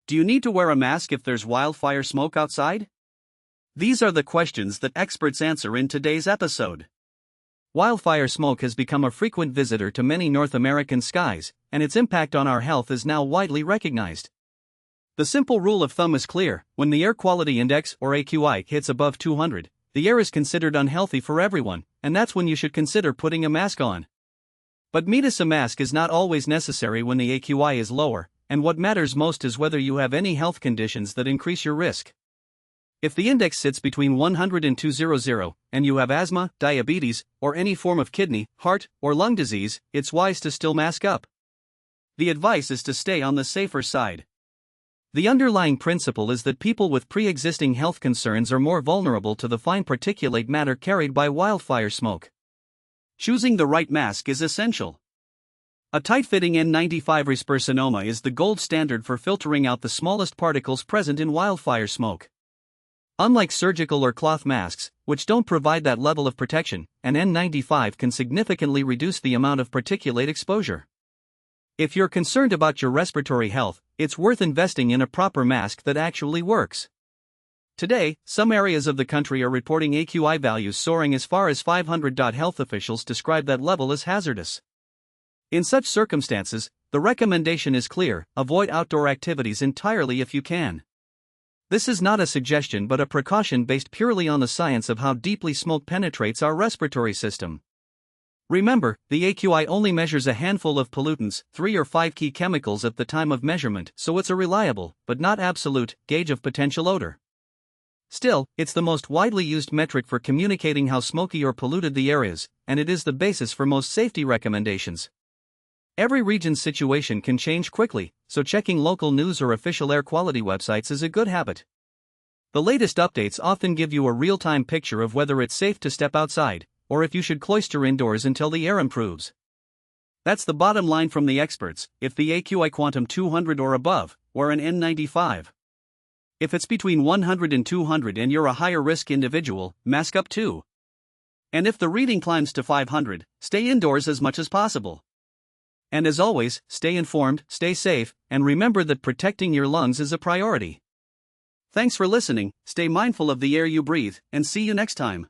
Do you need to wear a mask if there's wildfire smoke outside? These are the questions that experts answer in today's episode. Wildfire smoke has become a frequent visitor to many North American skies, and its impact on our health is now widely recognized. The simple rule of thumb is clear: when the air quality index, or AQI, hits above 200, the air is considered unhealthy for everyone, and that's when you should consider putting a mask on. But a mask is not always necessary when the AQI is lower, and what matters most is whether you have any health conditions that increase your risk. If the index sits between 100 and 200, and you have asthma, diabetes, or any form of kidney, heart, or lung disease, it's wise to still mask up. The advice is to stay on the safer side. The underlying principle is that people with pre-existing health concerns are more vulnerable to the fine particulate matter carried by wildfire smoke. Choosing the right mask is essential. A tight-fitting N95 Rispersonoma is the gold standard for filtering out the smallest particles present in wildfire smoke. Unlike surgical or cloth masks, which don't provide that level of protection, an N95 can significantly reduce the amount of particulate exposure. If you're concerned about your respiratory health, it's worth investing in a proper mask that actually works. Today, some areas of the country are reporting AQI values soaring as far as 500. Health officials describe that level as hazardous. In such circumstances, the recommendation is clear: avoid outdoor activities entirely if you can. This is not a suggestion but a precaution based purely on the science of how deeply smoke penetrates our respiratory system. Remember, the AQI only measures a handful of pollutants, 3 or 5 key chemicals at the time of measurement, so it's a reliable, but not absolute, gauge of potential odor. Still, it's the most widely used metric for communicating how smoky or polluted the air is, and it is the basis for most safety recommendations. Every region's situation can change quickly, so checking local news or official air quality websites is a good habit. The latest updates often give you a real-time picture of whether it's safe to step outside, or if you should cloister indoors until the air improves. That's the bottom line from the experts: if the AQI quantum 200 or above, wear an N95. If it's between 100 and 200 and you're a higher risk individual, mask up too. And if the reading climbs to 500, stay indoors as much as possible. And as always, stay informed, stay safe, and remember that protecting your lungs is a priority. Thanks for listening, stay mindful of the air you breathe, and see you next time.